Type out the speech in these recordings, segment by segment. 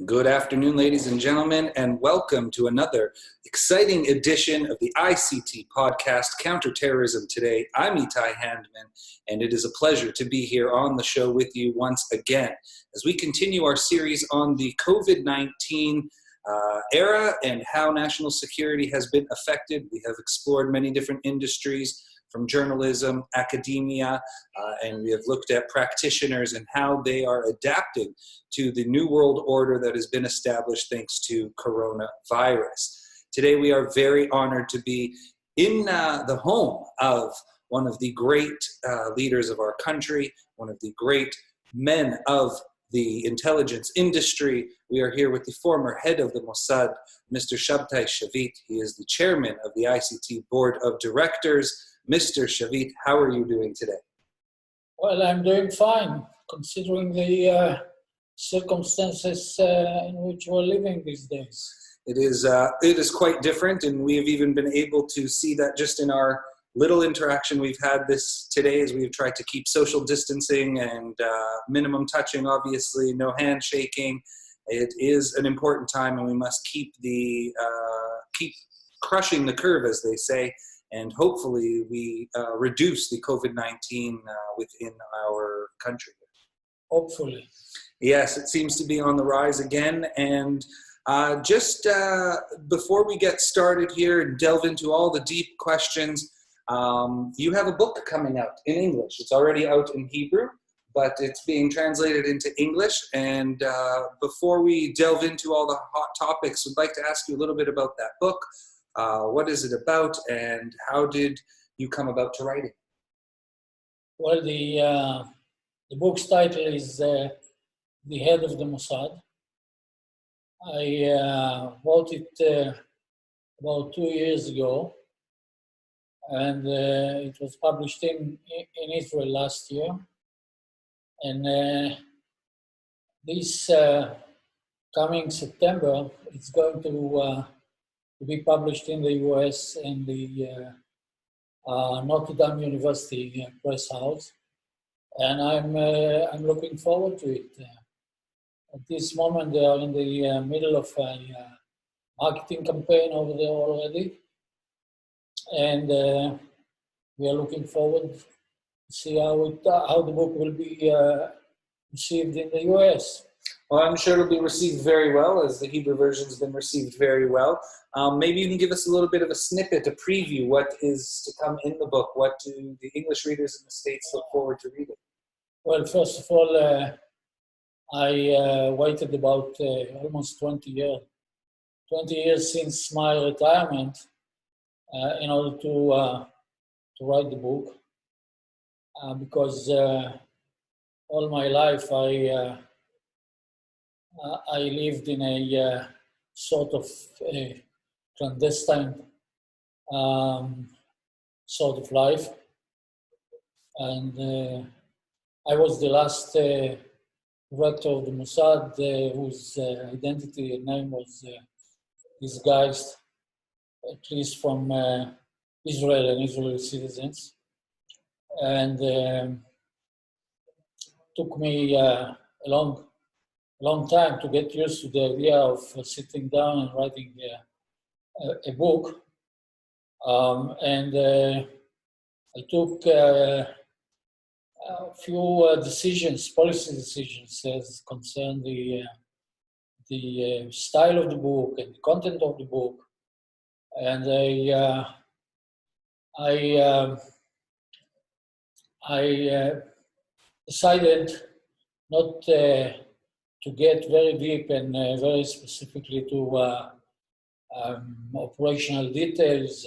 Good afternoon, ladies and gentlemen, and welcome to another exciting edition of the ICT podcast, Counter-Terrorism Today. I'm Itai Handman, and it is a pleasure to be here on the show with you once again as we continue our series on the COVID-19 era and how national security has been affected. We have explored many different industries, from journalism, academia, and we have looked at practitioners and how they are adapting to the new world order that has been established thanks to coronavirus. Today we are very honored to be in the home of one of the great leaders of our country, one of the great men of the intelligence industry. We are here with the former head of the Mossad, Mr. Shabtai Shavit. He is the chairman of the ICT Board of Directors. Mr. Shavit, how are you doing today? Well, I'm doing fine, considering the circumstances in which we're living these days. It is quite different, and we have even been able to see that just in our little interaction we've had this today as we've tried to keep social distancing and minimum touching, obviously, no handshaking. It is an important time, and we must keep crushing the curve, as they say, and hopefully we reduce the COVID-19 within our country. Hopefully. Yes, it seems to be on the rise again. And just before we get started here and delve into all the deep questions, you have a book coming out in English. It's already out in Hebrew, but it's being translated into English. And before we delve into all the hot topics, I'd like to ask you a little bit about that book. What is it about, and how did you come about to writing? Well, the book's title is The Head of the Mossad. I wrote it about 2 years ago, and it was published in Israel last year. And this coming September, it's going to be published in the US in the Notre Dame University Press House, and I'm looking forward to it. At this moment, they are in the middle of a marketing campaign over there already, and we are looking forward to see how the book will be received in the US. Well, I'm sure it'll be received very well, as the Hebrew version has been received very well. Maybe you can give us a little bit of a snippet, a preview, what is to come in the book. What do the English readers in the States look forward to reading? Well, first of all, I waited about almost 20 years since my retirement in order to write the book, because all my life I lived in a sort of a clandestine sort of life, and I was the last director of the Mossad whose identity and name was disguised, at least from Israel and Israeli citizens, and took me a long time to get used to the idea of sitting down and writing a book. And I took a few policy decisions as concern the style of the book and the content of the book. And I decided not to get very deep and very specifically to operational details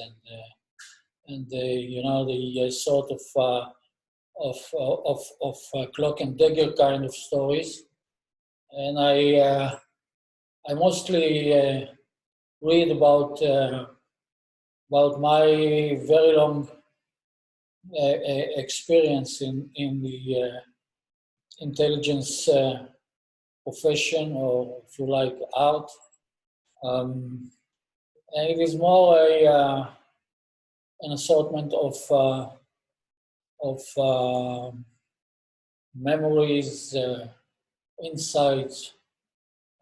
and the sort of cloak and dagger kind of stories. And I mostly read about my very long experience in the intelligence profession, or if you like, art. And it is more an assortment of memories, insights,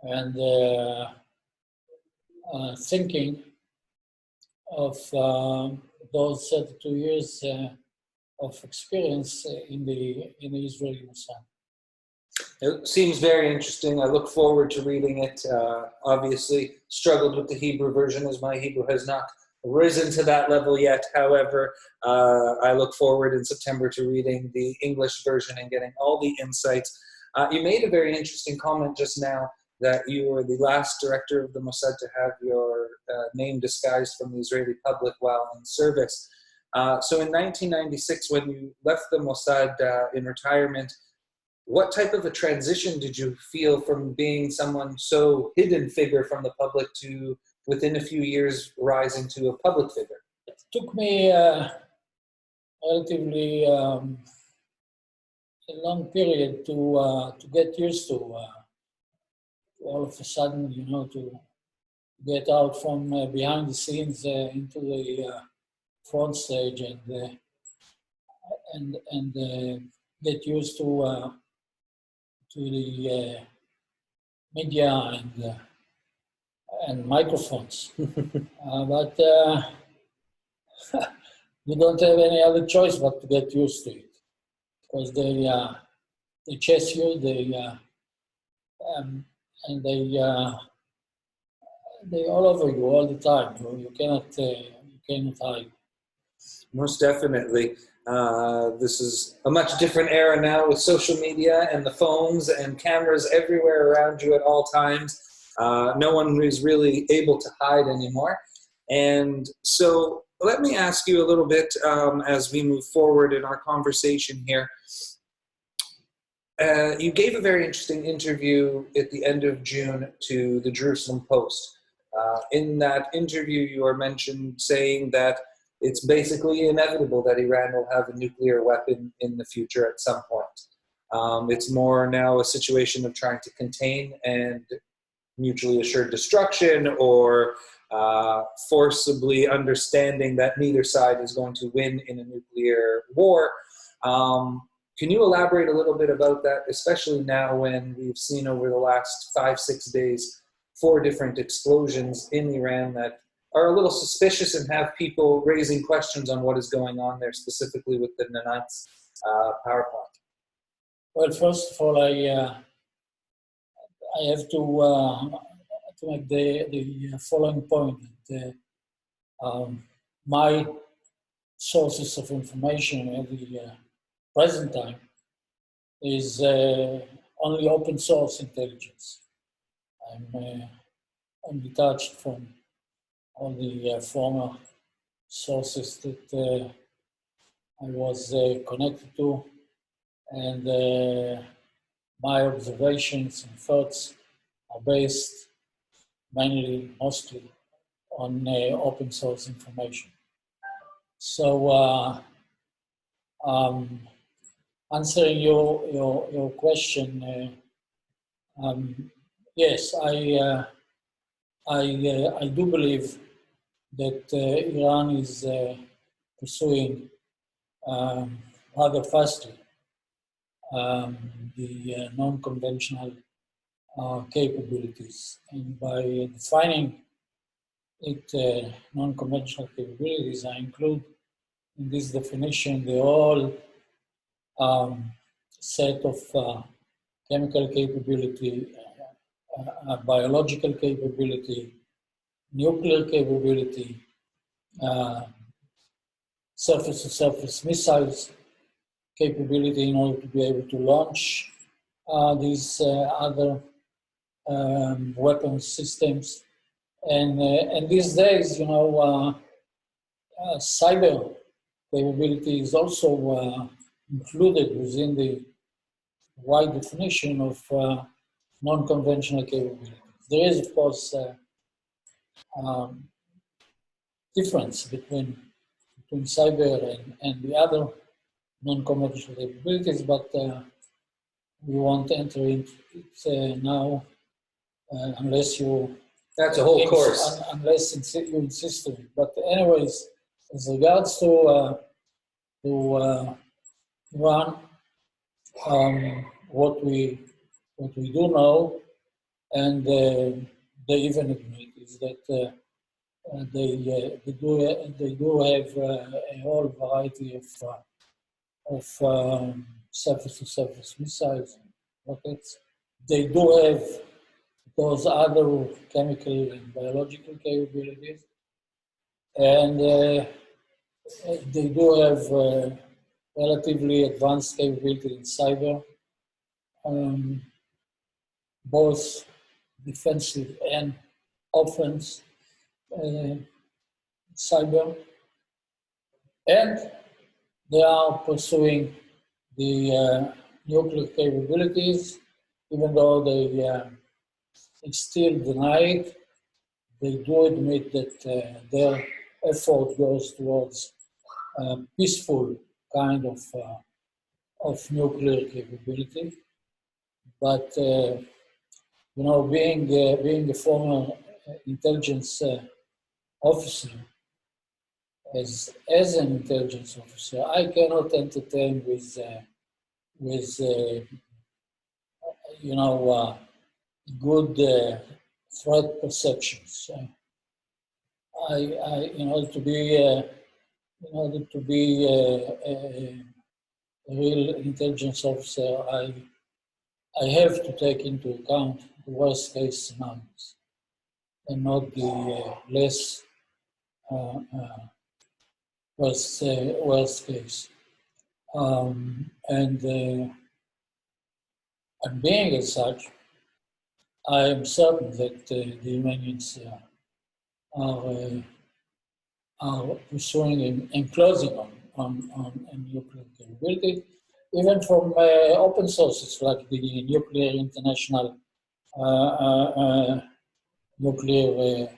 and thinking of those 32 years of experience in the Israeli Mossad. It seems very interesting. I look forward to reading it. Obviously, struggled with the Hebrew version as my Hebrew has not risen to that level yet. However, I look forward in September to reading the English version and getting all the insights. You made a very interesting comment just now that you were the last director of the Mossad to have your name disguised from the Israeli public while in service. So in 1996, when you left the Mossad in retirement, what type of a transition did you feel from being someone so hidden figure from the public to within a few years rising to a public figure? It took me relatively a long period to get used to all of a sudden, to get out from behind the scenes into the front stage and get used to the media and microphones. But you don't have any other choice but to get used to it, because they chase you, and they all over you all the time. You cannot hide. Most definitely. This is a much different era now with social media and the phones and cameras everywhere around you at all times. No one is really able to hide anymore. And so let me ask you a little bit as we move forward in our conversation here. You gave a very interesting interview at the end of June to the Jerusalem Post. In that interview, you are mentioned saying that it's basically inevitable that Iran will have a nuclear weapon in the future at some point. It's more now a situation of trying to contain and mutually assured destruction, or forcibly understanding that neither side is going to win in a nuclear war. Can you elaborate a little bit about that, especially now when we've seen over the last 5-6 days 4 different explosions in Iran that are a little suspicious and have people raising questions on what is going on there, specifically with the Nanat's power plant? Well, first of all, I have to make the following point that my sources of information at the present time is only open source intelligence. I'm detached from all the former sources that I was connected to, and my observations and thoughts are based mostly on open source information. So answering your question, yes, I do believe that Iran is pursuing rather fastly the non-conventional capabilities, and by defining it non-conventional capabilities, I include in this definition the whole set of chemical capability, biological capability, nuclear capability, surface-to-surface missiles capability in order to be able to launch these other weapons systems. And these days, cyber capability is also included within the wide definition of non-conventional capabilities. There is, of course, difference between cyber and the other non-conventional capabilities, but we won't enter into it now unless you... That's a whole course. Unless you insist on it. But anyways, as regards to Iran, what we do know and they even admit is that they do have a whole variety of surface-to-surface missiles and rockets. They do have those other chemical and biological capabilities, and they do have relatively advanced capability in cyber, both defensive and offense cyber, and they are pursuing the nuclear capabilities, even though they still deny it. They do admit that their effort goes towards peaceful kind of nuclear capability. But you know, being a former intelligence officer, as an intelligence officer, I cannot entertain with you know, good threat perceptions. In order to be a real intelligence officer, I have to take into account the worst case scenarios and not the less worst case. And being as such, I am certain that the Iranians are pursuing and closing on nuclear capability, even from open sources like the Nuclear International Nuclear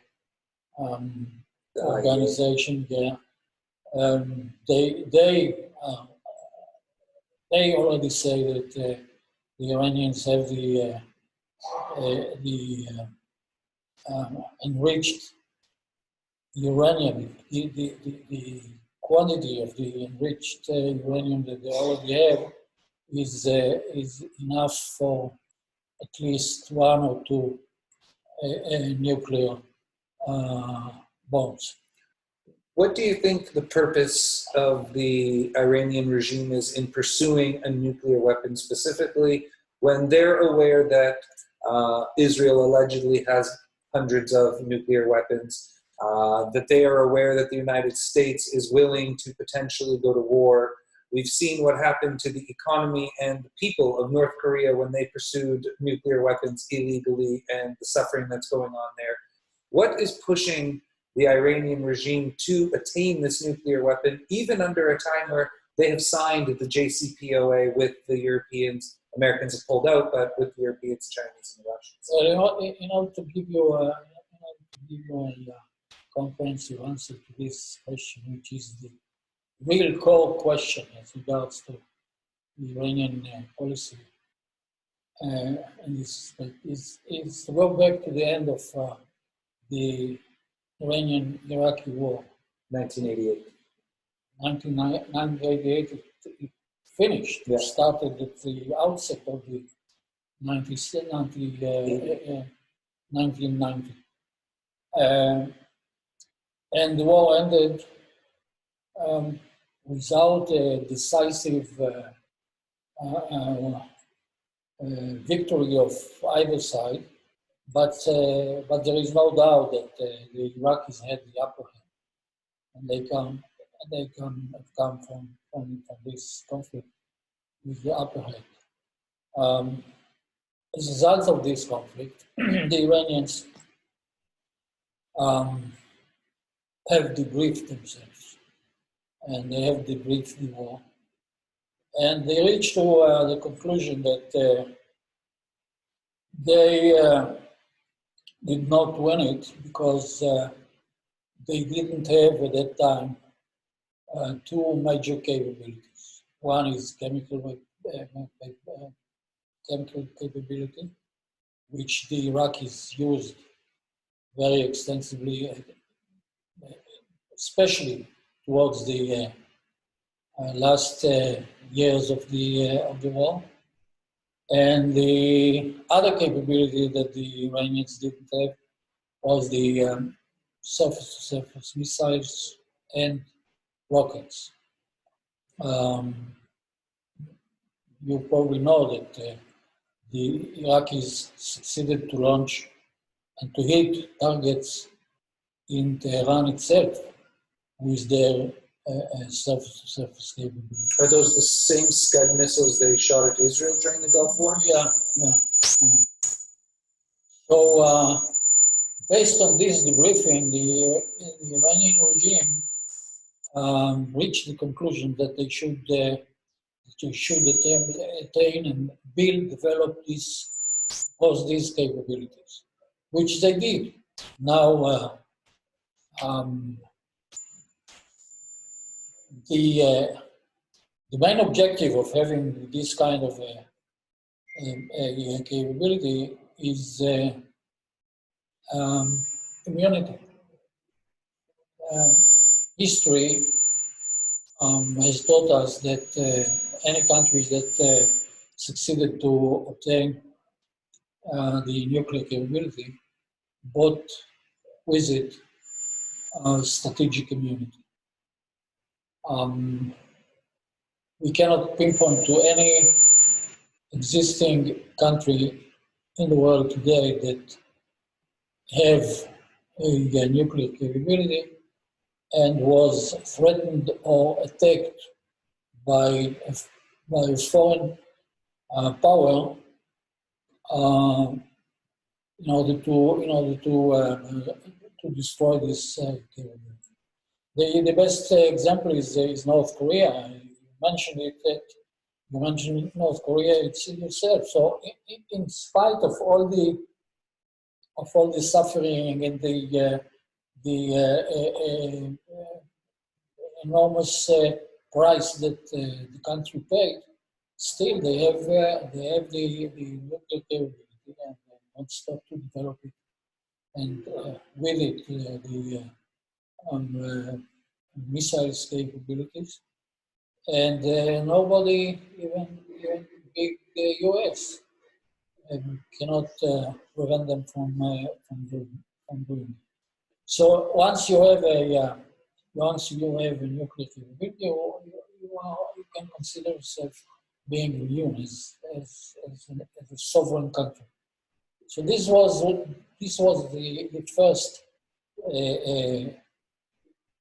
Organization. Yeah, they already say that the Iranians have the enriched uranium, the quantity of the enriched uranium that they already have is enough for at least one or two nuclear bombs. What do you think the purpose of the Iranian regime is in pursuing a nuclear weapon specifically, when they're aware that Israel allegedly has hundreds of nuclear weapons, that they are aware that the United States is willing to potentially go to war? We've seen what happened to the economy and the people of North Korea when they pursued nuclear weapons illegally and the suffering that's going on there. What is pushing the Iranian regime to attain this nuclear weapon, even under a time where they have signed the JCPOA with the Europeans? Americans have pulled out, but with the Europeans, Chinese, and Russians. Well, in order to give you a comprehensive answer to this question, which is the real core question as regards to the Iranian policy, and is to go back to the end of the Iranian-Iraqi war. 1988. 1988, it finished. Yeah. It started at the outset of the 1990. And the war ended without a decisive victory of either side, but there is no doubt that the Iraqis had the upper hand, and they have come from this conflict with the upper hand. As a result of this conflict, the Iranians have debriefed themselves, and they have debriefed the war, and they reached to the conclusion that they did not win it because they didn't have at that time two major capabilities. One is chemical capability, which the Iraqis used very extensively, especially towards the last years of the war, And the other capability that the Iranians didn't have was the surface-to-surface missiles and rockets. You probably know that the Iraqis succeeded to launch and to hit targets in Tehran itself with their surface-to-surface capability. Are those the same Scud missiles they shot at Israel during the Gulf War? Yeah. So, based on this debriefing, the Iranian regime reached the conclusion that they should attain and develop these capabilities, which they did. Now, the main objective of having this kind of capability is immunity. History has taught us that any countries that succeeded to obtain the nuclear capability brought with it strategic immunity. We cannot pinpoint to any existing country in the world today that have a nuclear capability and was threatened or attacked by a foreign power in order to destroy this capability. The best example is North Korea. You mentioned North Korea itself. So, in spite of all the suffering and the enormous price that the country paid, still they have the nuclear capability and won't stop to develop it, and with it the missiles capabilities, and nobody, even big US, cannot prevent them from doing it. So once you have a nuclear capability, you can consider yourself being immune as a sovereign country. So this was the first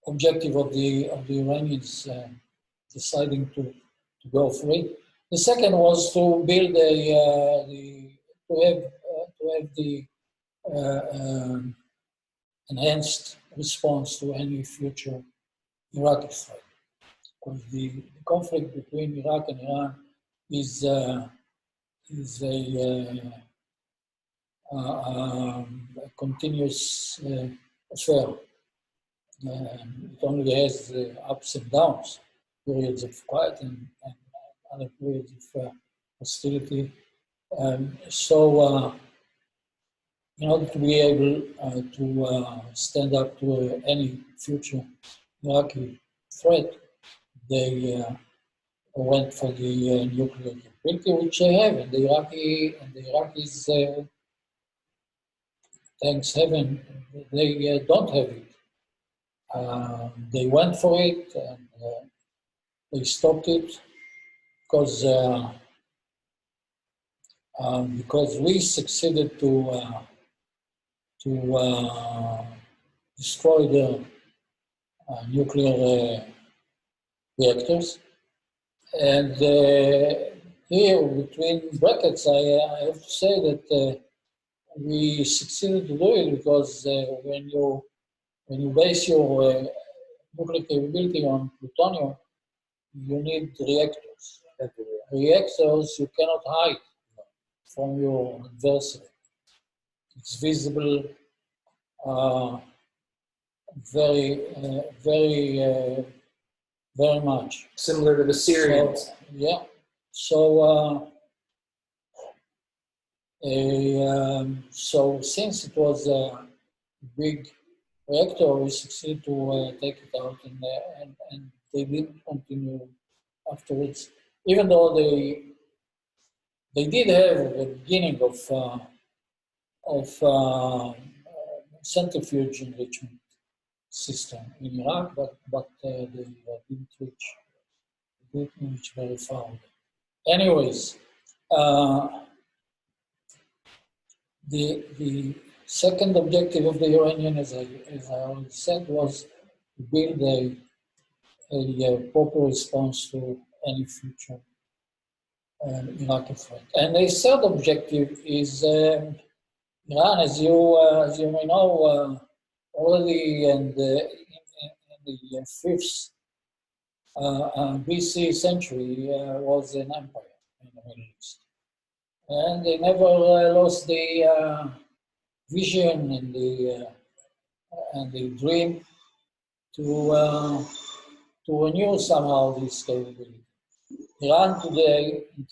objective of the Iranians deciding to go for it. The second was to build the enhanced response to any future Iraqi threat. Because the conflict between Iraq and Iran is a continuous affair. It only has ups and downs, periods of quiet and other periods of hostility. So, in order to be able to stand up to any future Iraqi threat, they went for the nuclear capability, which they have, and the Iraqis, thanks heaven, they don't have it. They went for it and they stopped it because we succeeded to destroy the nuclear reactors. And here, between brackets, I have to say that we succeeded to do it because when you base your nuclear capability on plutonium, you need reactors. Reactors you cannot hide from your adversary. It's visible very much. Similar to the Syrians. So, yeah. So, so since it was a big reactor, we succeeded to take it out, and they didn't continue afterwards. Even though they did have the beginning of centrifuge enrichment system in Iraq, but they didn't reach very far. Anyways, the second objective of the Iranian, as I already said, was to build a proper response to any future Iraqi threat. And the third objective is Iran, as you may know, already in the 5th BC century was an empire in the Middle East. And they never lost the vision and the dream to renew somehow this capability. Iran today, in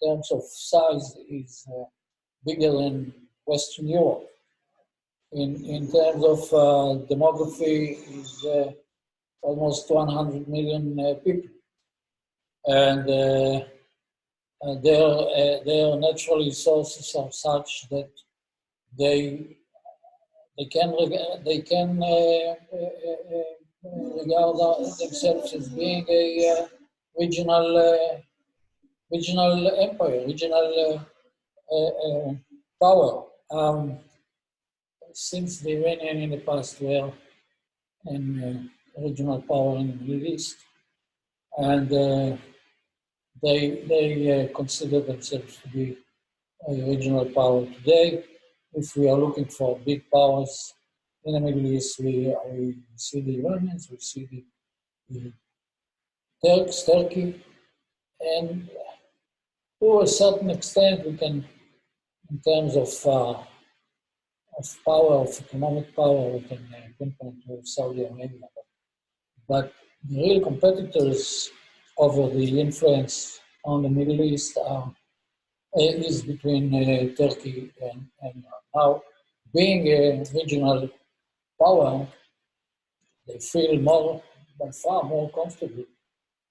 terms of size, is bigger than Western Europe. In terms of demography, is almost 100 million people, and their natural resources are such that they can regard themselves as being a regional empire, regional power. Since the Iranian in the past were an regional power in the Middle East, and they consider themselves to be a regional power today. If we are looking for big powers in the Middle East, we see the Iranians, we see the Turks, Turkey, and to a certain extent, we can, in terms of power, of economic power, we can pinpoint to Saudi Arabia. But the real competitors over the influence on the Middle East is between Turkey and Iran. Now, being a regional power, they feel by far more comfortable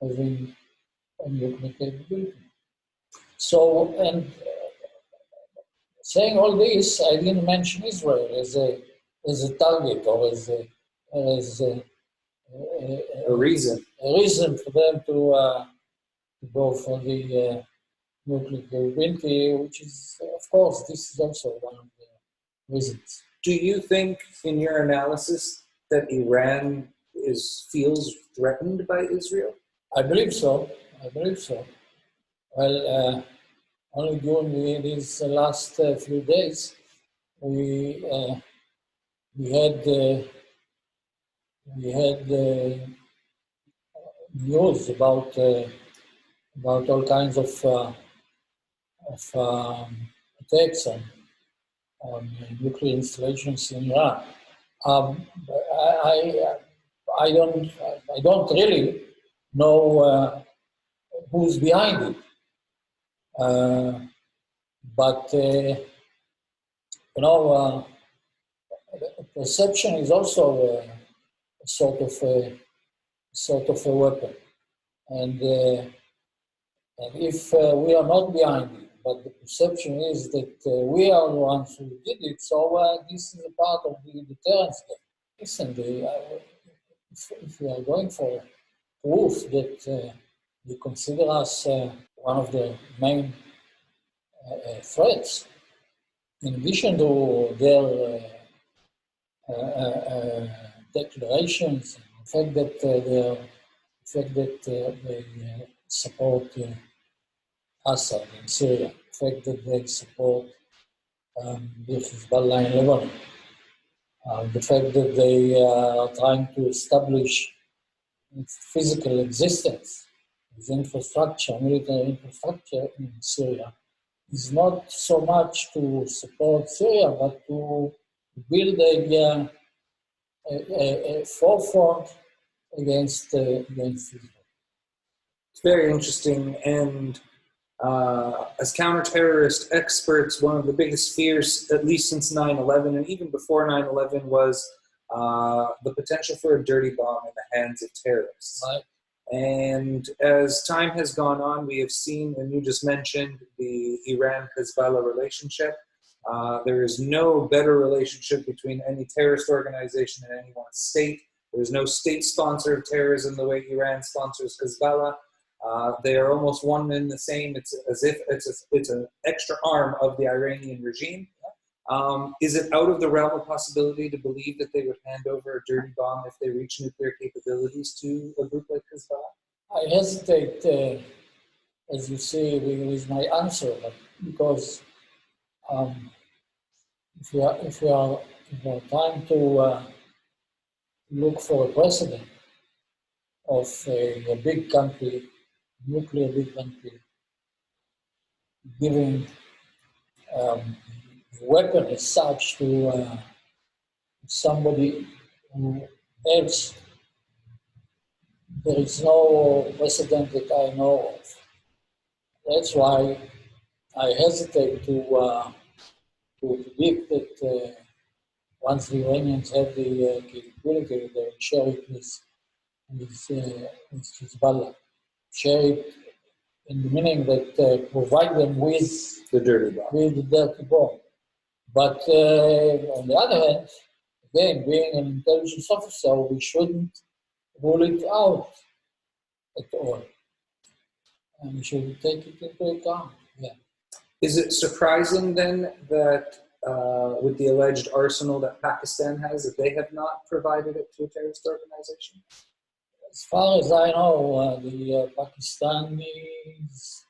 having a nuclear capability. So, and saying all this, I didn't mention Israel as a target or as A reason. A reason for them to go for the nuclear capability, which is, of course, this is also one of the reasons. Do you think, in your analysis, that Iran feels threatened by Israel? I believe so. Well, only during these last few days, we had news about all kinds of attacks on nuclear installations in Iran. I don't really know who's behind it, but perception is also a sort of a weapon, and if we are not behind it, but the perception is that we are the ones who did it, so this is a part of the deterrence game. Listen, if we are going for proof that they consider us one of the main threats, in addition to their declarations, the fact that they support Assad in Syria, the fact that they support the Hezbollah in Lebanon, the fact that they are trying to establish physical existence with infrastructure, military infrastructure in Syria, is not so much to support Syria, but to build a forefront against Israel. It's very interesting, and as counter-terrorist experts, one of the biggest fears, at least since 9/11 and even before 9/11, was the potential for a dirty bomb in the hands of terrorists. Right. And as time has gone on, we have seen, and you just mentioned, the Iran-Hezbollah relationship. There is no better relationship between any terrorist organization and any one state. There's no state sponsor of terrorism the way Iran sponsors Hezbollah. They are almost one and the same. It's as if it's an extra arm of the Iranian regime. Is it out of the realm of possibility to believe that they would hand over a dirty bomb if they reach nuclear capabilities to a group like Hezbollah? I hesitate, as you say, with my answer, because if we are trying to look for a precedent of a big country, nuclear big country, giving weapon as such to somebody else, there is no precedent that I know of. That's why I hesitate to predict that once the Iranians have the capability, they will share it with Hezbollah. Share it in the meaning that provide them with The dirty bomb. with the dirty bomb. But on the other hand, again, being an intelligence officer, we shouldn't rule it out at all. And we should take it into account. Yeah. Is it surprising then that with the alleged arsenal that Pakistan has, that they have not provided it to a terrorist organization? As far as I know, the Pakistanis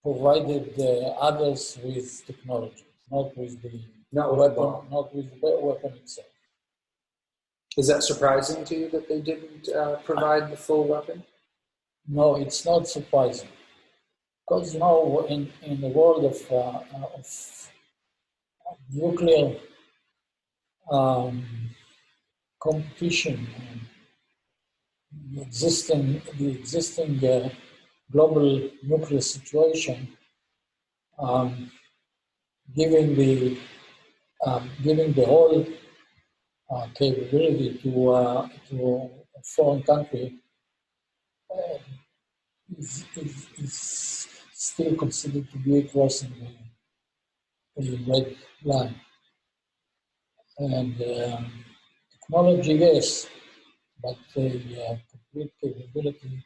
provided others with technology, not with the weapon itself. Is that surprising to you that they didn't provide the full weapon? No, it's not surprising, because in the world of nuclear competition, the existing global nuclear situation, giving the whole capability to a foreign country is still considered to be crossing the red line. And technology, yes, but the complete capability,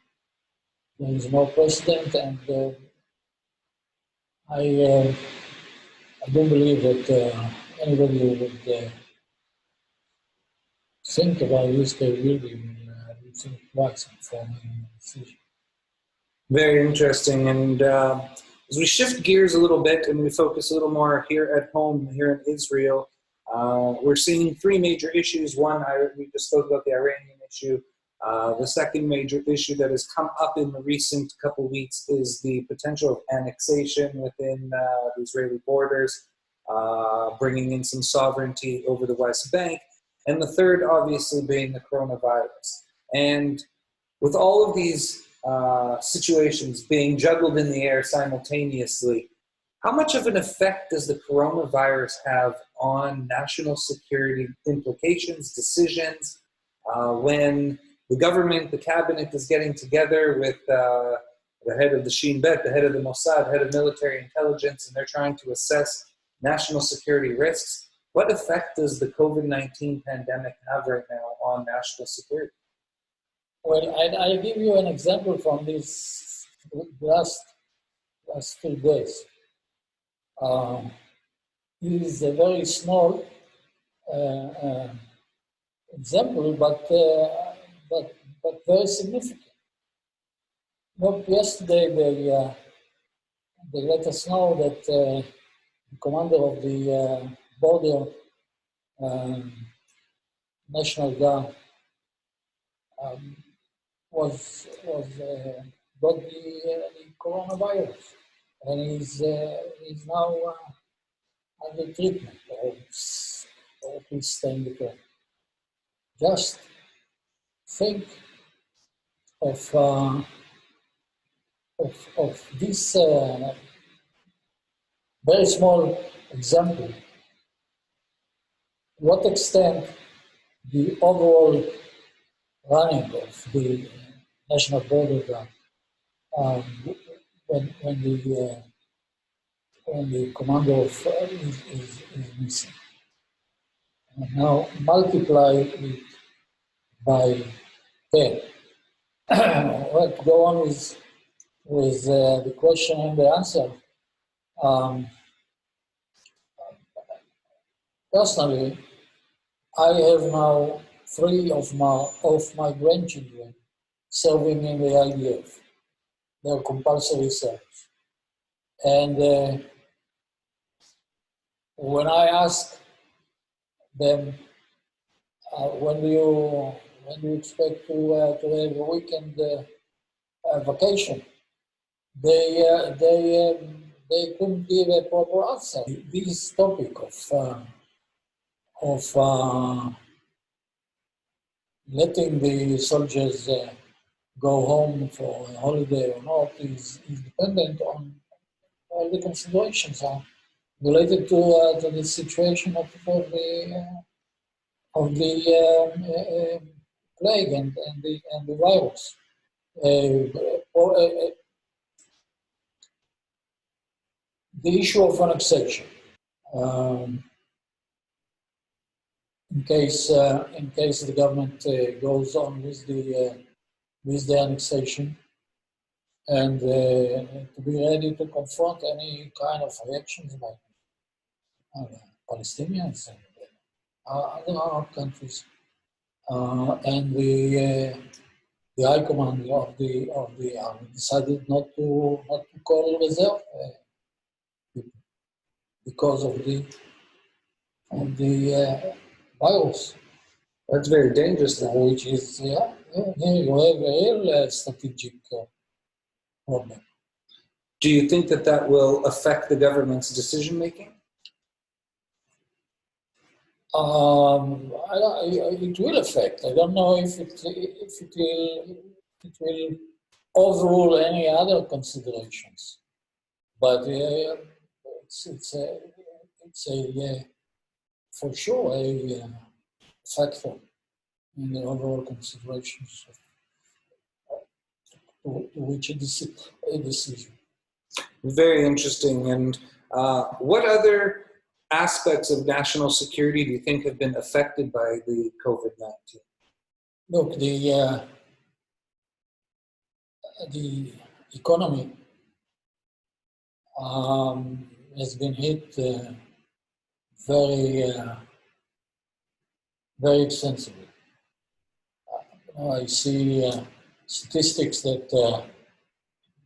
there is no precedent, and I don't believe that anybody who would think about this capability will think twice before making a decision. Very interesting. And as we shift gears a little bit and we focus a little more here at home, here in Israel, we're seeing three major issues. One, we just spoke about the Iranian issue. The second major issue that has come up in the recent couple weeks is the potential of annexation within the Israeli borders, bringing in some sovereignty over the West Bank. And the third, obviously, being the coronavirus. And with all of these situations being juggled in the air simultaneously, how much of an effect does the coronavirus have on national security implications, decisions, when the government, the cabinet is getting together with the head of the Shin Bet, the head of the Mossad, head of military intelligence, and they're trying to assess national security risks? What effect does the COVID-19 pandemic have right now on national security? Well, I'll give you an example from these last few days. It is a very small example, but very significant. Not yesterday, they let us know that the commander of the border National Guard got the coronavirus, and he's now under treatment, or at least staying with him. Just think of this very small example. To what extent the overall running of the national border guard when the commander is missing. And now multiply it by 10. Well, to go on with the question and the answer. Personally, I have now 3 of my grandchildren serving in the IDF. They're compulsory service. And when I ask them, when do you expect to have a weekend vacation, they couldn't give a proper answer. This topic of letting the soldiers go home for a holiday or not is dependent on all the considerations related to the situation of the plague and the virus. The issue of annexation. In case the government goes on with the annexation, and to be ready to confront any kind of reactions by Palestinians and other Arab countries, and the High Command of the army decided not to call reserve people because of the virus. That's very dangerous, though. Which is you have a real strategic problem. Do you think that will affect the government's decision making? It will affect. I don't know if it will overrule any other considerations, but it's a for sure a factor in the overall considerations to which a decision. Very interesting. And what other aspects of national security do you think have been affected by the COVID-19? Look, the economy has been hit very extensively. I see statistics that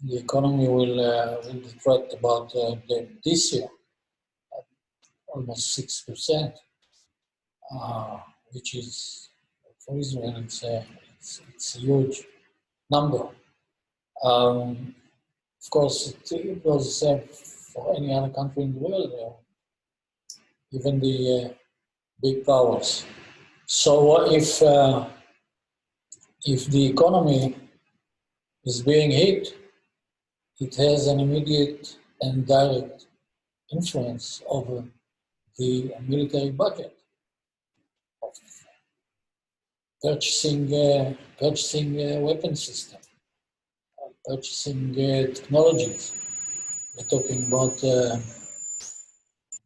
the economy will detract about this year almost 6%, which is for Israel it's a huge number. Of course, it was the same for any other country in the world, even the big powers. So if the economy is being hit, it has an immediate and direct influence over the military budget, of purchasing weapon systems, purchasing technologies. We're talking about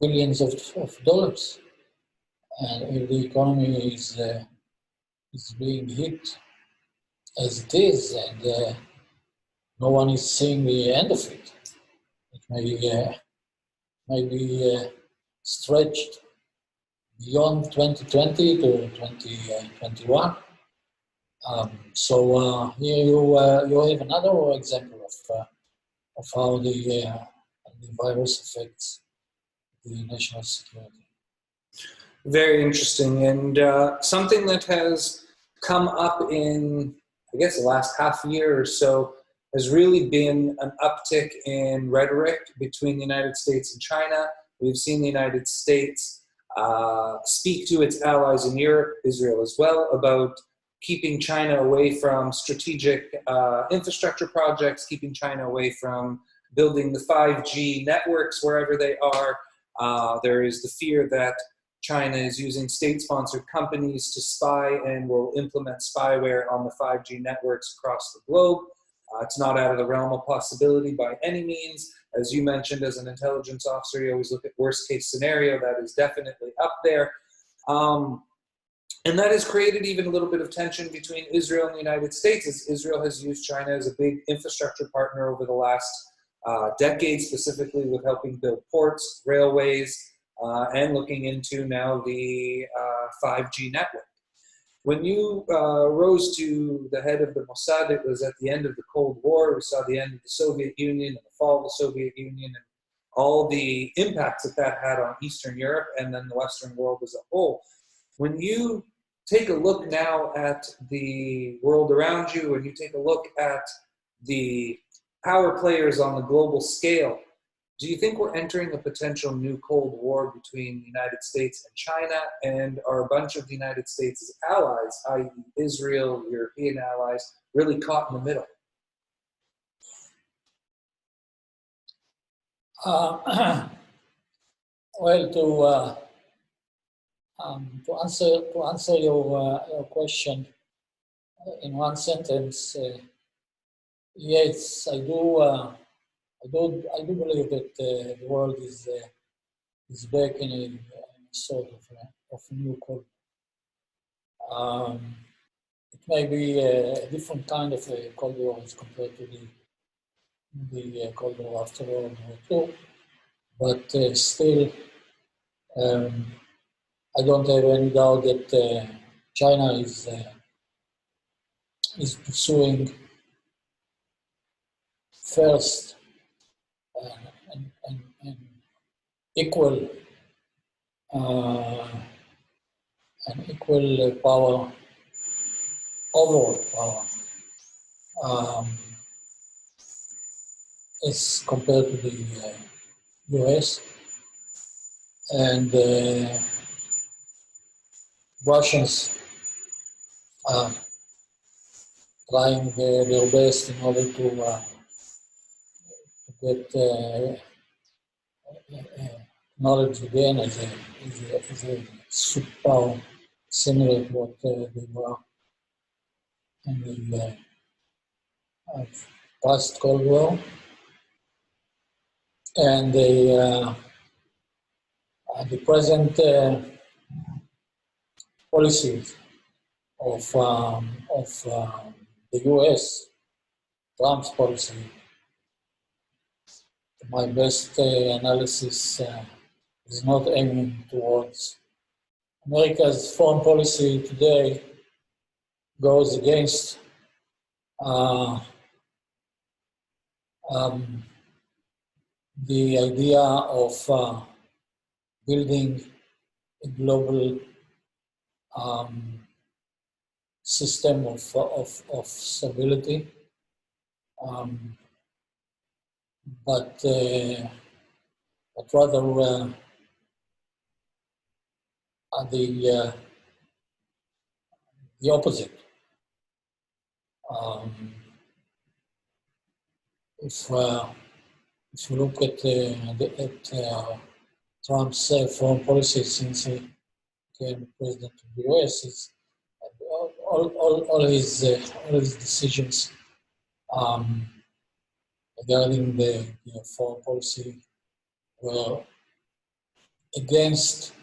billions of dollars, and if the economy is being hit as it is, and no one is seeing the end of it, it may be stretched beyond 2020 to 2021. So here you have another example of how the virus affects the national security. Very interesting, and something that has come up in, I guess, the last half year or so has really been an uptick in rhetoric between the United States and China. We've seen the United States speak to its allies in Europe, Israel as well, about keeping China away from strategic infrastructure projects, keeping China away from building the 5G networks wherever they are. There is the fear that China is using state-sponsored companies to spy and will implement spyware on the 5G networks across the globe. It's not out of the realm of possibility by any means. As you mentioned, as an intelligence officer, you always look at worst-case scenario. That is definitely up there. And that has created even a little bit of tension between Israel and the United States, as Israel has used China as a big infrastructure partner over the last decade, specifically with helping build ports, railways, and looking into now the 5G network. When you rose to the head of the Mossad, it was at the end of the Cold War. We saw the end of the Soviet Union and the fall of the Soviet Union and all the impacts that that had on Eastern Europe and then the Western world as a whole. When you take a look now at the world around you and you take a look at the power players on the global scale, do you think we're entering a potential new Cold War between the United States and China, and are a bunch of the United States' allies, i.e. Israel, European allies, really caught in the middle? Well, to answer your question in one sentence, yes, I do believe that the world is back in a sort of new Cold War. It may be a different kind of a Cold War as compared to the Cold War after World War II, but still, I don't have any doubt that China is pursuing first and equal power, overall power, as compared to the US, and Russians are trying their best in order to get knowledge again as a superpower, similar to what they were in the past Cold War. And the present policies of the US, Trump's policy, my best analysis is not aiming towards America's foreign policy today goes against the idea of building a global system of stability, but rather the opposite. If you look at Trump's foreign policy since he became president of the US, it's, all his decisions regarding the foreign policy were against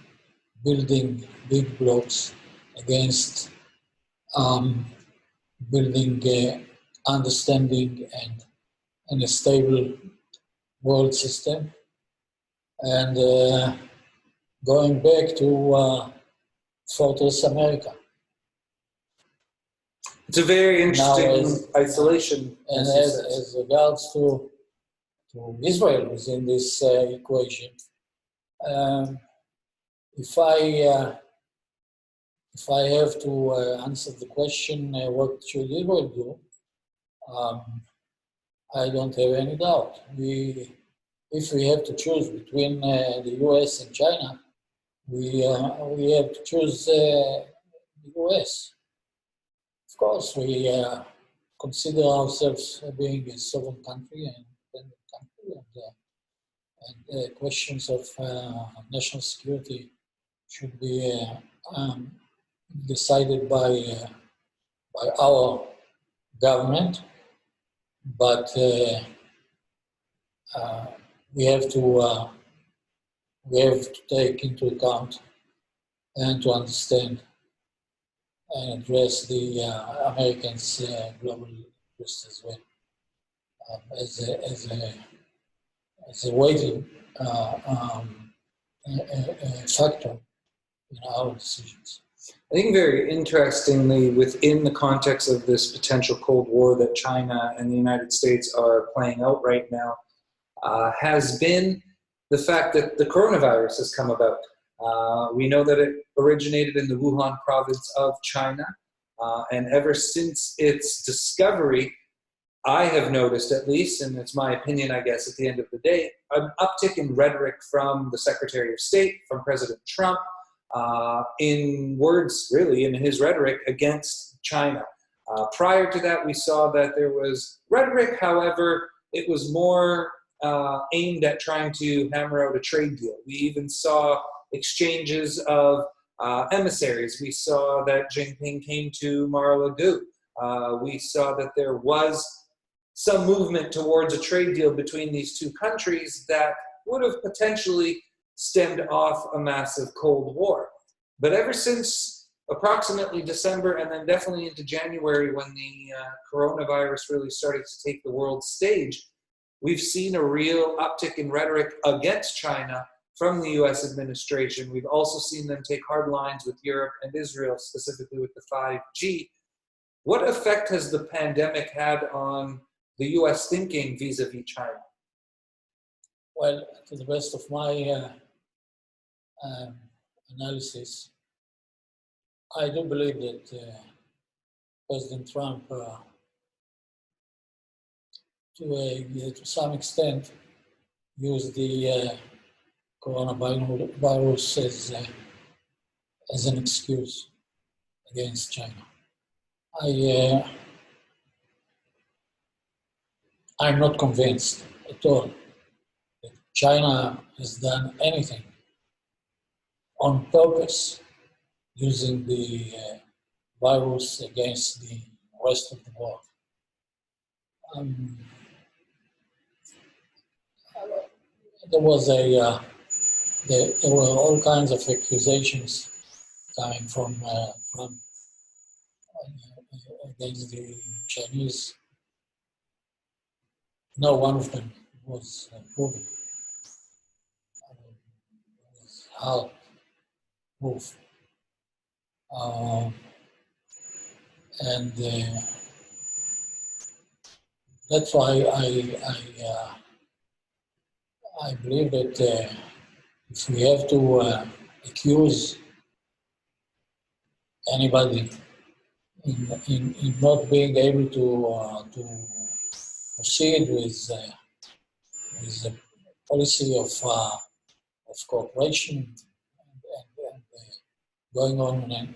building big blocks, against building understanding and a stable world system, and going back to Fortress America. It's a very interesting isolation. And as regards to Israel within this equation, if I have to answer the question, what should Israel do? I don't have any doubt. If we have to choose between the US and China, we have to choose the US. Of course, we consider ourselves being a sovereign country and independent country, and questions of national security should be decided by our government, but we have to take into account and to understand and address the Americans' global interest as well, as a weighting factor in our decisions. I think very interestingly, within the context of this potential Cold War that China and the United States are playing out right now, has been the fact that the coronavirus has come about. We know that it originated in the Wuhan province of China, and ever since its discovery, I have noticed, at least, and it's my opinion, I guess, at the end of the day, an uptick in rhetoric from the Secretary of State, from President Trump, in words, really, in his rhetoric against China. Prior to that, we saw that there was rhetoric, however, it was more aimed at trying to hammer out a trade deal. We even saw exchanges of emissaries. We saw that Jinping came to Mar-a-Lago. We saw that there was some movement towards a trade deal between these two countries that would have potentially stemmed off a massive Cold War. But ever since approximately December and then definitely into January, when the coronavirus really started to take the world stage, we've seen a real uptick in rhetoric against China from the US administration. We've also seen them take hard lines with Europe and Israel, specifically with the 5G. What effect has the pandemic had on the US thinking vis-a-vis China? Well, to the best of my analysis, I do believe that President Trump, to some extent, used the coronavirus as an excuse against China. I'm not convinced at all that China has done anything on purpose using the virus against the rest of the world. There were all kinds of accusations coming from against the Chinese. No one of them was proven. It was hard proof. And that's why I believe that if we have to accuse anybody in not being able to proceed with the policy of cooperation and going on and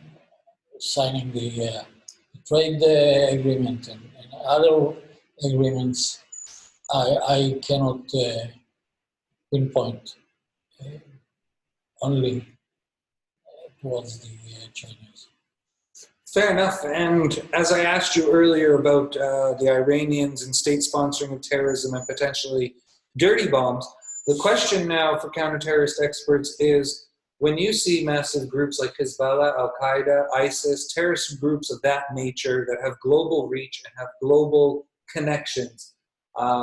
signing the trade agreement and other agreements, I cannot pinpoint only towards the Chinese. Fair enough. And as I asked you earlier about the Iranians and state sponsoring of terrorism and potentially dirty bombs, the question now for counter-terrorist experts is, when you see massive groups like Hezbollah, Al-Qaeda, ISIS, terrorist groups of that nature that have global reach and have global connections,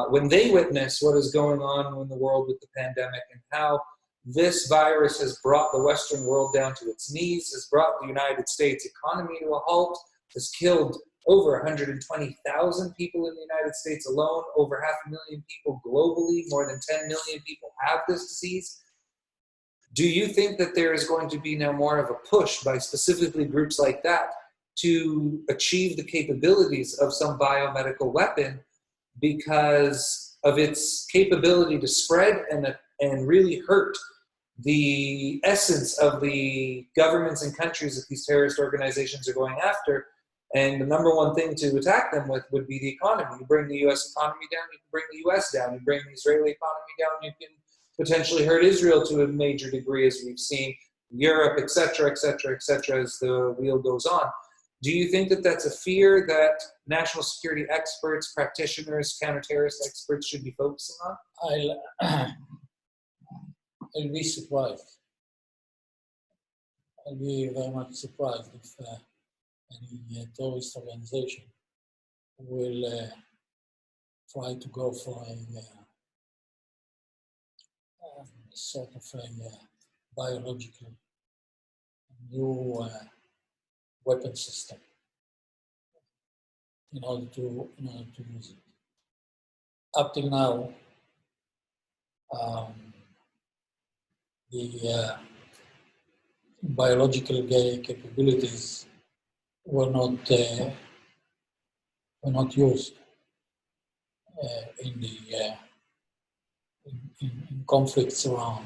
when they witness what is going on in the world with the pandemic and how this virus has brought the Western world down to its knees, has brought the United States economy to a halt, has killed over 120,000 people in the United States alone, over 500,000 people globally, more than 10 million people have this disease. Do you think that there is going to be now more of a push by specifically groups like that to achieve the capabilities of some biomedical weapon because of its capability to spread and really hurt the essence of the governments and countries that these terrorist organizations are going after? And the number one thing to attack them with would be the economy. You bring the U.S. economy down, you can bring the U.S. down. You bring the Israeli economy down, you can potentially hurt Israel to a major degree, as we've seen. Europe, et cetera, as the wheel goes on. Do you think that that's a fear that national security experts, practitioners, counter-terrorist experts should be focusing on? I'll be surprised. I'll be very much surprised if any terrorist organization will try to go for a sort of a biological new weapon system in order to use it. Up till now, the biological capabilities were not used in the in conflicts around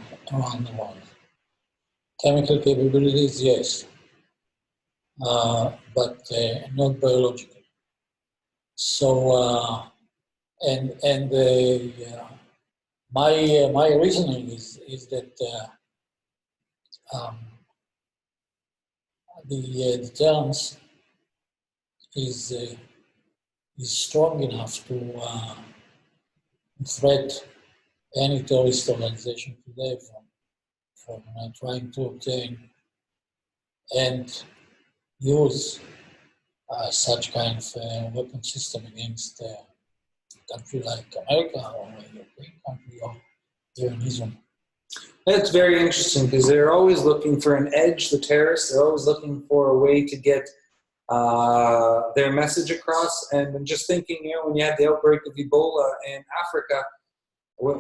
the world. Chemical capabilities, yes, but not biological. So, my reasoning is that the deterrence is strong enough to threat any terrorist organization today from trying to obtain and use such kind of weapon system against a country like America or a European country or even Israel. That's very interesting because they're always looking for an edge, the terrorists. They're always looking for a way to get their message across. And I'm just thinking, when you had the outbreak of Ebola in Africa,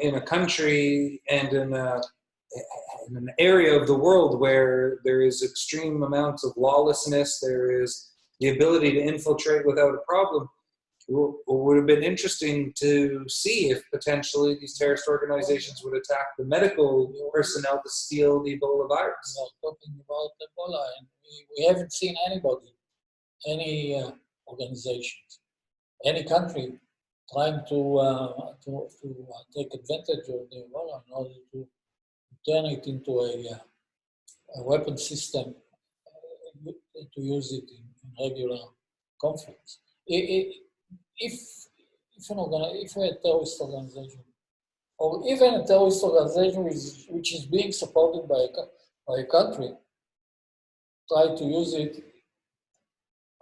in a country and in an area of the world where there is extreme amounts of lawlessness, there is the ability to infiltrate without a problem. It would have been interesting to see if potentially these terrorist organizations would attack the medical personnel to steal the Ebola virus. We are talking about Ebola, and we haven't seen anybody, any organizations, any country trying to take advantage of the Ebola in order to turn it into a weapon system to use it in regular conflicts. If a terrorist organization, or even a terrorist organization which is being supported by a country, try to use it,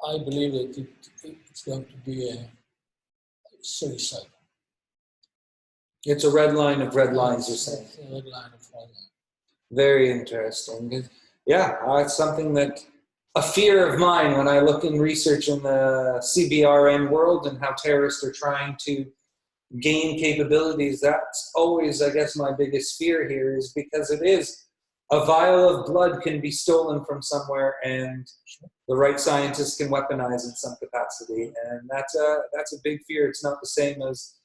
I believe that it's going to be a suicide. It's a red line of red lines, you're saying. It's a red line of red lines. Very interesting. Yeah, it's something that a fear of mine when I look in research in the CBRN world and how terrorists are trying to gain capabilities. That's always, I guess, my biggest fear here is because it is a vial of blood can be stolen from somewhere and the right scientists can weaponize in some capacity. And that's a big fear. It's not the same as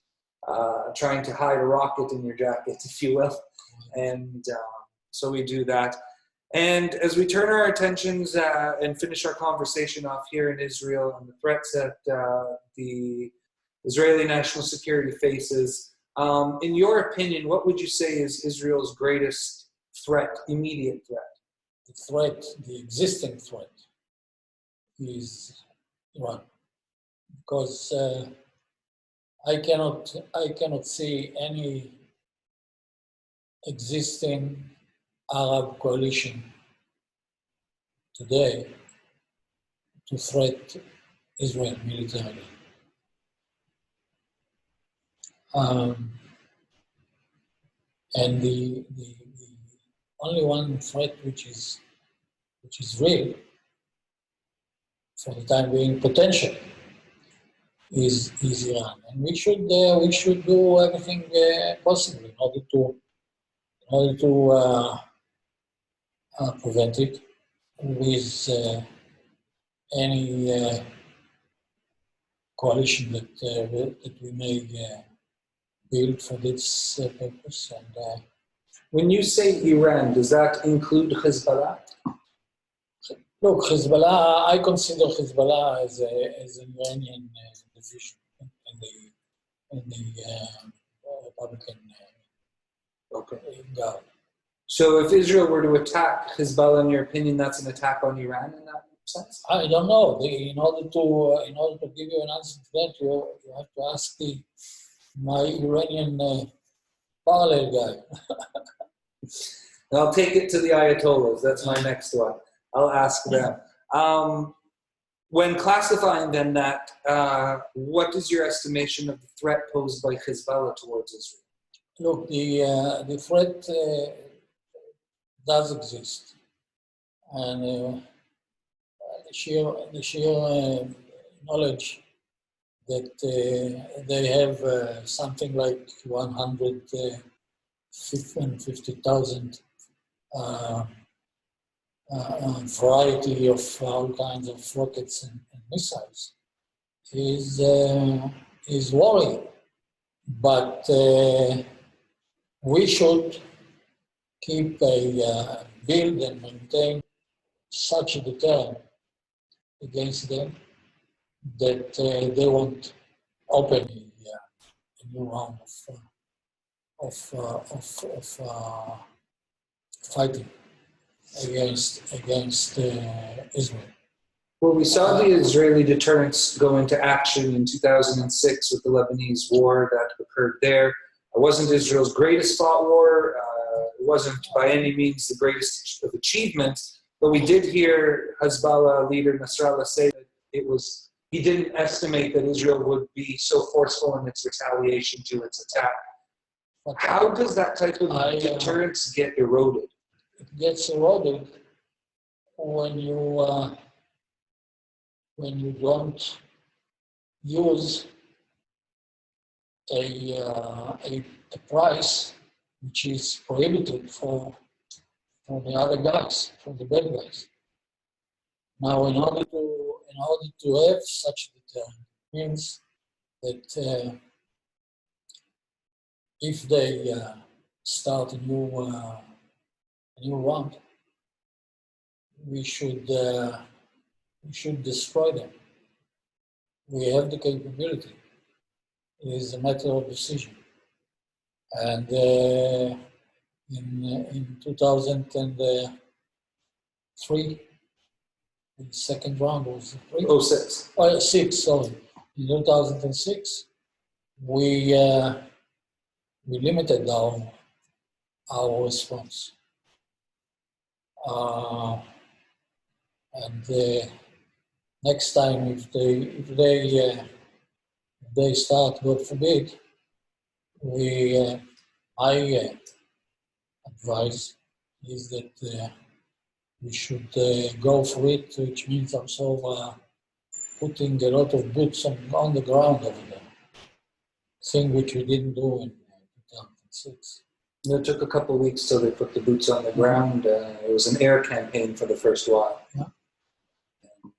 trying to hide a rocket in your jacket, if you will. And so we do that. And as we turn our attentions and finish our conversation off here in Israel and the threats that the Israeli national security faces, in your opinion, what would you say is Israel's greatest threat, immediate threat? The existing threat is Iran, because I cannot see any existing Arab coalition today to threat Israel militarily. And the only one threat which is real for the time being, potential, is Iran, and we should do everything possible in order to prevent it with any coalition that we may build for this purpose. And when you say Iran, does that include Hezbollah? Look, Hezbollah, I consider Hezbollah as an Iranian division in the Republican Guard. So if Israel were to attack Hezbollah, in your opinion, that's an attack on Iran in that sense? I don't know. In order to give you an answer to that, you have to ask my Iranian parallel guy. I'll take it to the Ayatollahs. That's my next one. I'll ask them. When classifying then that, what is your estimation of the threat posed by Hezbollah towards Israel? Look, the threat does exist, and the sheer knowledge that they have something like 150,000 variety of all kinds of rockets and missiles is worrying. But we should build and maintain such a deterrent against them that they won't open a new round of fighting against Israel. Well, we saw the Israeli deterrence go into action in 2006 with the Lebanese war that occurred there. It wasn't Israel's greatest fought war. It wasn't by any means the greatest of achievements, but we did hear Hezbollah leader Nasrallah say that he didn't estimate that Israel would be so forceful in its retaliation to its attack. How does that type of deterrence get eroded? It gets eroded when you don't use a price which is prohibited for the other guys, for the bad guys. Now, in order to have such a deterrent, means that if they start a new round, we should destroy them. We have the capability. It is a matter of decision. And in 2003, the second round was 06. Oh, 6, sorry. In 2006, we limited our response. And next time, if they start, God forbid, my advice is that we should go for it, which means also putting a lot of boots on the ground over there, thing which we didn't do in 2006. It took a couple of weeks till they put the boots on the ground. It was an air campaign for the first while. Yeah. And,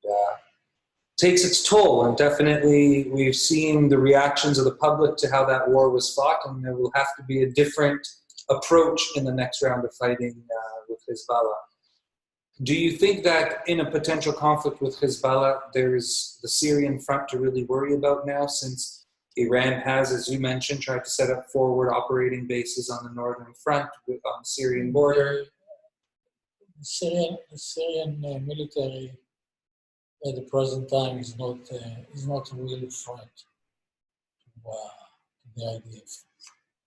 takes its toll, and definitely we've seen the reactions of the public to how that war was fought, and there will have to be a different approach in the next round of fighting with Hezbollah. Do you think that in a potential conflict with Hezbollah, there's the Syrian front to really worry about now, since Iran has, as you mentioned, tried to set up forward operating bases on the northern front on the Syrian border? The Syrian military at the present time is not a real threat to the IDF.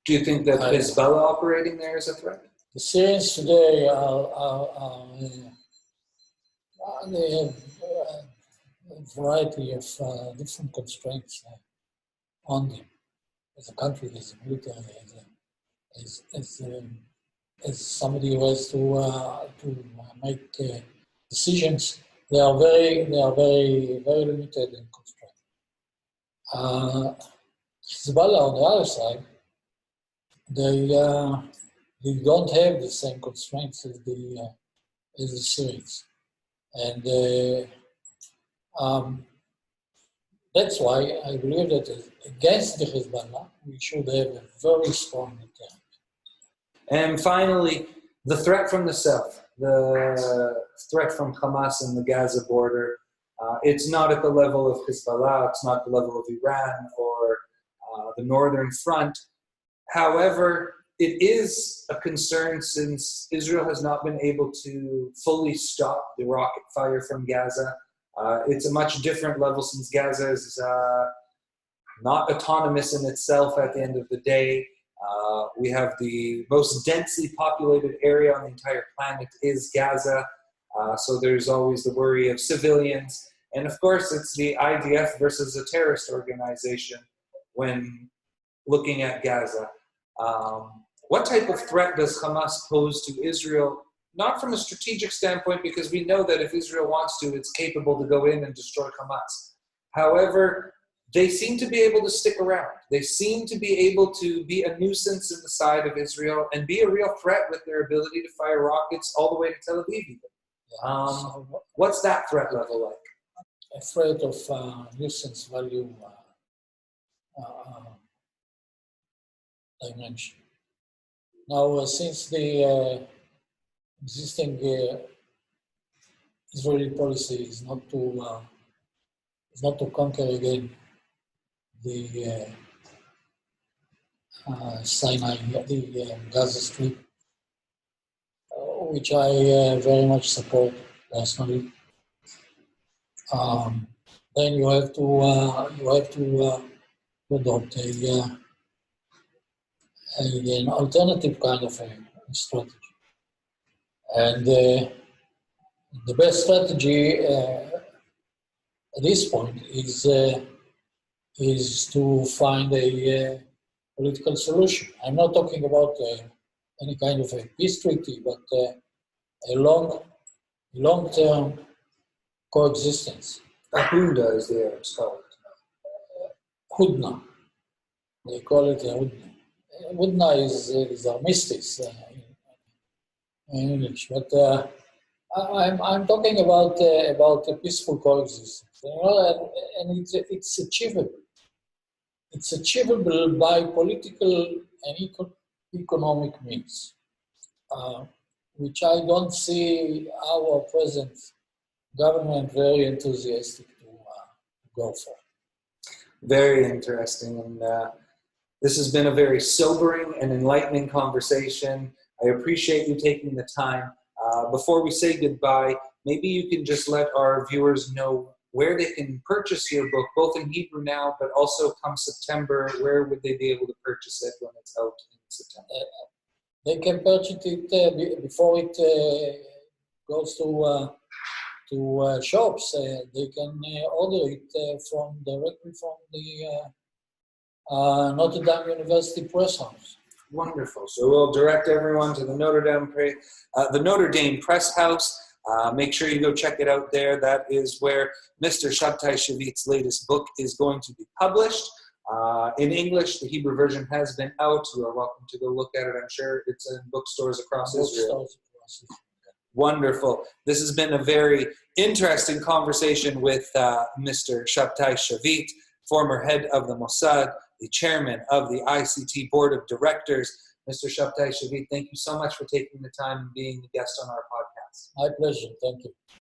Do you think that Hezbollah operating there is a threat? The Syrians today they have a variety of different constraints on them as a country, as a military, as somebody who has to make decisions. They are very limited and constrained. Hezbollah, on the other side, they don't have the same constraints as the Syrians, and that's why I believe that against the Hezbollah we should have a very strong deterrent. And finally, the threat from the south, the threat from Hamas and the Gaza border, it's not at the level of Hezbollah, it's not the level of Iran or the northern front. However, it is a concern since Israel has not been able to fully stop the rocket fire from Gaza. It's a much different level since Gaza is not autonomous in itself at the end of the day. We have the most densely populated area on the entire planet is Gaza. So there's always the worry of civilians. And of course, it's the IDF versus a terrorist organization when looking at Gaza. What type of threat does Hamas pose to Israel? Not from a strategic standpoint, because we know that if Israel wants to, it's capable to go in and destroy Hamas. However, they seem to be able to stick around. They seem to be able to be a nuisance in the side of Israel and be a real threat with their ability to fire rockets all the way to Tel Aviv even. What's that threat level like? A threat of nuisance value dimension. Now, since the existing Israeli policy is not to conquer again the Sinai, the Gaza Strip, which I very much support personally. Then you have to adopt an alternative kind of a strategy. And the best strategy at this point is to find a political solution. I'm not talking about any kind of a peace treaty, but a long-term coexistence. Ahunda, as the Arabs call it. Hudna. They call it a Hudna. Hudna is armistice in English, but I'm talking about a peaceful coexistence. And it's achievable. It's achievable by political and economic means, which I don't see our present government very enthusiastic to go for. Very interesting. And this has been a very sobering and enlightening conversation. I appreciate you taking the time. Before we say goodbye, maybe you can just let our viewers know where they can purchase your book, both in Hebrew now, but also come September. Where would they be able to purchase it when it's out in September? They can purchase it before it goes to shops. They can order it directly from the Notre Dame University Press House. Wonderful. So we'll direct everyone to the Notre Dame Press House. Make sure you go check it out there. That is where Mr. Shabtai Shavit's latest book is going to be published. In English, the Hebrew version has been out. You are welcome to go look at it. I'm sure it's in bookstores across Israel. Wonderful. This has been a very interesting conversation with Mr. Shabtai Shavit, former head of the Mossad, the chairman of the ICT Board of Directors. Mr. Shabtai Shavit, thank you so much for taking the time and being a guest on our podcast. My pleasure. Thank you.